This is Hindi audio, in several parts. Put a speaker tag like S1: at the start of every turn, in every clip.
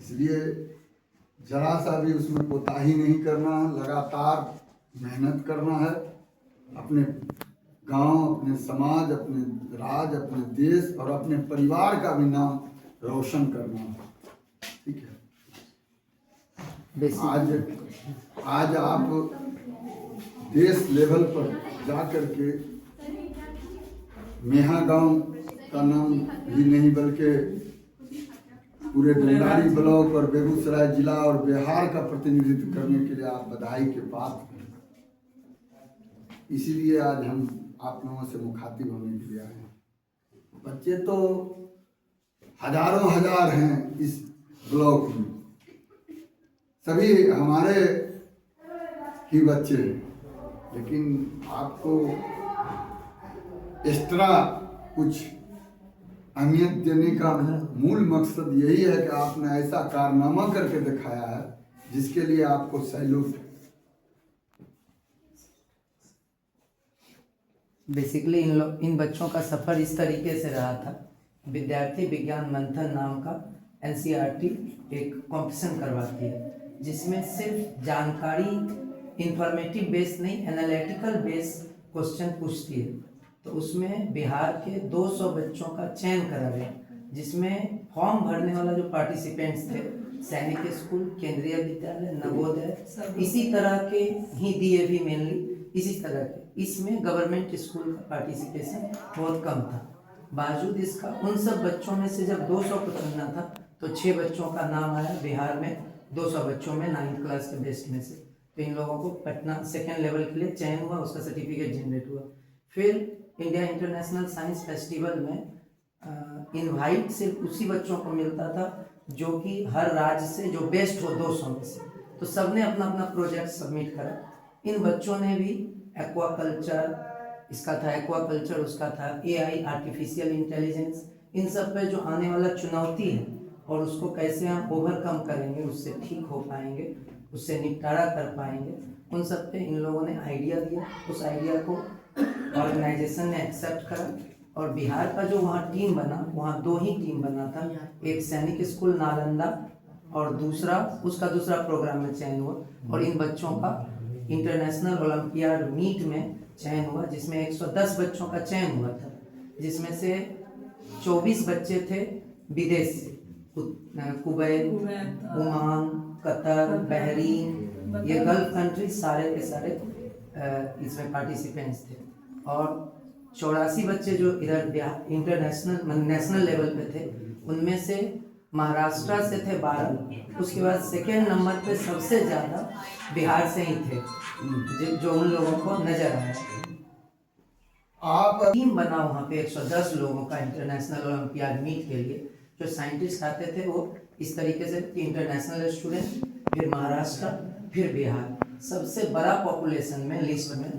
S1: इसलिए जरा सा भी उसमें कोताही नहीं करना है, लगातार मेहनत करना है, अपने गांव, अपने समाज, अपने राज्य, अपने देश और अपने परिवार का भी नाम रोशन करना है। ठीक है। आज आप देश लेवल पर जा कर के मेहा गांव का नाम ही नहीं बल्कि पूरे दंडारी ब्लॉक और बेगूसराय जिला और बिहार का प्रतिनिधित्व करने के लिए आप बधाई के पात्र हैं। इसीलिए आज हम आप लोगों से मुखातिब होने के लिए आए हैं। बच्चे तो हजारों हजार हैं इस ब्लॉक में, सभी हमारे ही बच्चे हैं, लेकिन आपको एक्स्ट्रा कुछ अहमियत देने का मूल मकसद यही है कि आपने ऐसा कारनामा करके दिखाया है जिसके लिए आपको सैल्यूट।
S2: बेसिकली इन बच्चों का सफ़र इस तरीके से रहा था। विद्यार्थी विज्ञान मंथन नाम का एनसीईआरटी एक कॉम्पिटिशन करवाती है, जिसमें सिर्फ जानकारी इंफॉर्मेटिव बेस नहीं, एनालिटिकल बेस क्वेश्चन पूछती है। तो उसमें बिहार के 200 बच्चों का चयन करा गया, जिसमें फॉर्म भरने वाला जो पार्टिसिपेंट्स थे सैनिक स्कूल, केंद्रीय विद्यालय, नवोदय, इसी तरह के ही डीएवी मेनली इसी तरह के। इसमें गवर्नमेंट स्कूल का पार्टिसिपेशन बहुत कम था। बावजूद इसका उन सब बच्चों में से जब 200 को चुनना था तो 6 बच्चों का नाम आया बिहार में, 200 बच्चों में 9th क्लास के बेस्ट में से। तो इन लोगों को पटना सेकेंड लेवल के लिए चयन हुआ, उसका सर्टिफिकेट जनरेट हुआ। फिर इंडिया इंटरनेशनल साइंस फेस्टिवल में इनवाइट सिर्फ उसी बच्चों को मिलता था जो कि हर राज्य से जो बेस्ट हो 200 में से। तो सब ने अपना अपना प्रोजेक्ट सबमिट करा। इन बच्चों ने भी एक्वाकल्चर, इसका था एक्वाकल्चर, उसका था एआई, आर्टिफिशियल इंटेलिजेंस, इन सब पे जो आने वाला चुनौती है और उसको कैसे हम ओवरकम करेंगे, उससे ठीक हो पाएंगे, उससे निपटारा कर पाएंगे, उन सब पे इन लोगों ने आइडिया दिया। उस आइडिया को ऑर्गेनाइजेशन ने एक्सेप्ट करा और बिहार का जो वहाँ टीम बना, वहाँ 2 ही टीम बना था, एक सैनिक स्कूल नालंदा और दूसरा प्रोग्राम में चयन हुआ। और इन बच्चों का इंटरनेशनल ओलंपियाड मीट में चयन हुआ, जिसमें 110 बच्चों का चयन हुआ था, जिसमें से 24 बच्चे थे विदेश से, कुवैत, ओमान, कतर, बहरीन, ये गल्फ कंट्री सारे के सारे इसमें पार्टिसिपेंट्स थे। और 84 बच्चे जो इधर इंटरनेशनल नेशनल लेवल पे थे, उनमें से महाराष्ट्र से थे 12। उसके बाद सेकेंड नंबर पे सबसे ज़्यादा बिहार से ही थे, जो उन लोगों को नजर आया। आप टीम बना वहाँ पे 110 लोगों का इंटरनेशनल ओलंपियाड मीट के लिए। जो साइंटिस्ट आते थे वो इस तरीके से इंटरनेशनल स्टूडेंट, फिर महाराष्ट्र, फिर बिहार, सबसे बड़ा पॉपुलेशन में लिस्ट में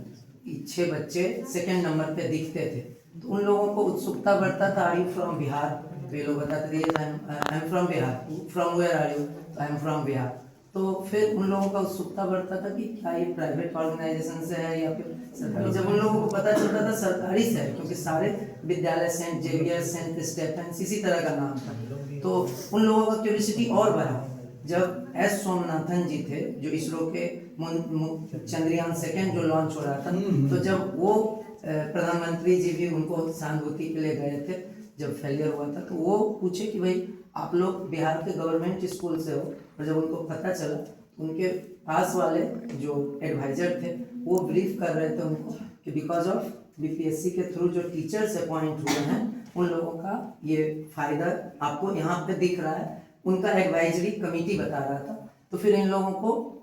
S2: 6 बच्चे सेकेंड नंबर पे दिखते थे। तो उन लोगों को उत्सुकता बढ़ता था, आर यू फ्रॉम बिहार? तो ये लोग बताते थे I am from Bihar. From where are you? तो आई एम फ्रॉम बिहार। तो फिर उन लोगों का उत्सुकता बढ़ता था कि क्या ये प्राइवेट ऑर्गेनाइजेशन से है या फिर सरकारी। जब उन लोगों को पता चलता था सरकारी से है, क्योंकि सारे विद्यालय सेंट जेवियर, सेंट स्टेफेंस इसी तरह का नाम था, तो उन लोगों का क्यूरियोसिटी और बढ़ा। जब एस सोमनाथन जी थे, जो इसरो के चंद्रयान सेकेंड जो लॉन्च हो रहा था, तो जब वो प्रधानमंत्री जी भी उनको सहानुभूति के लिए गए थे, जब फेलियर हुआ था, तो वो पूछे कि भाई आप लोग बिहार के गवर्नमेंट स्कूल से हो। और जब उनको पता चला, उनके पास वाले जो एडवाइजर थे वो ब्रीफ कर रहे थे उनको कि बिकॉज ऑफ बीपीएससी के थ्रू जो टीचर्स अपॉइंट हुए हैं, उन लोगों का ये फायदा आपको यहाँ पे दिख रहा है। उनका एडवाइजरी कमेटी बता रहा था। तो फिर इन लोगों को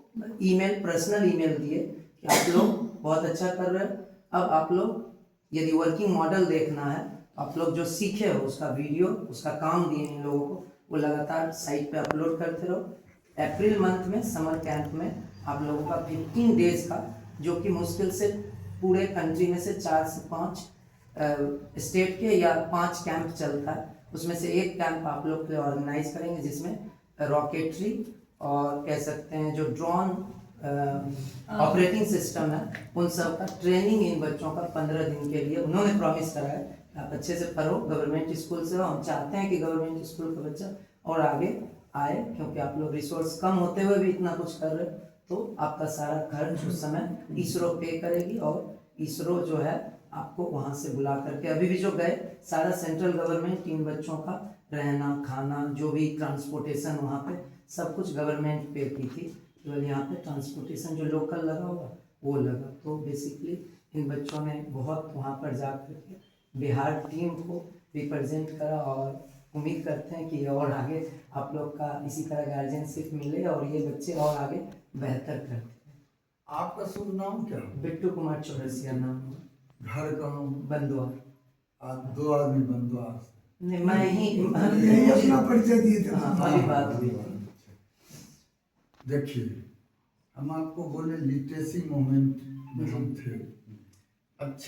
S2: पर्सनल ईमेल दिए कि आप लोग बहुत अच्छा कर रहे हो, अब आप लोग यदि वर्किंग मॉडल देखना है, आप लोग जो सीखे हो उसका वीडियो, उसका काम दिए इन लोगों को, वो लगातार साइट पे अपलोड करते रहो। अप्रैल मंथ में समर कैंप में आप लोगों का 15 डेज का, जो कि मुश्किल से पूरे कंट्री में से 4 से 5 स्टेट के या 5 कैंप चलता है, उसमें से एक कैंप आप लोग के लिए ऑर्गेनाइज करेंगे, जिसमें रॉकेटरी और कह सकते हैं जो ड्रोन ऑपरेटिंग सिस्टम है, उन सब का ट्रेनिंग इन बच्चों का 15 दिन के लिए उन्होंने प्रॉमिस करा है। आप अच्छे से पढ़ो, गवर्नमेंट स्कूल से हो, हम चाहते हैं कि गवर्नमेंट स्कूल का बच्चा और आगे आए, क्योंकि आप लोग रिसोर्स कम होते हुए भी इतना कुछ कर रहे हो, तो आपका सारा खर्च उस समय इसरो पे करेगी, और इसरो जो है आपको वहाँ से बुला करके, अभी भी जो गए सारा सेंट्रल गवर्नमेंट इन बच्चों का रहना खाना जो भी ट्रांसपोर्टेशन वहाँ पे सब कुछ गवर्नमेंट पे की थी। केवल यहाँ पे ट्रांसपोर्टेशन जो लोकल लगा हुआ वो लगा। तो बेसिकली इन बच्चों ने बहुत वहाँ पर जा करके बिहार टीम को रिप्रेजेंट करा, और उम्मीद करते हैं कि और आगे आप लोग का इसी तरह गार्जियनशिप मिले और ये बच्चे और आगे बेहतर करते।
S1: आपका शुभ नाम क्या है?
S2: बिट्टू कुमार चौरसिया नाम है।
S1: घर कहाँ?
S2: बंदुआ।
S1: आज दो आदमी बंदुआ से।
S2: नहीं, मैं ही
S3: यही अपना परिचय दिए थे।
S2: हाँ, अभी बात हुई थी।
S1: देखिए, हम आपको बोले लिटरेसी मोमेंट में हम थे। अच्छा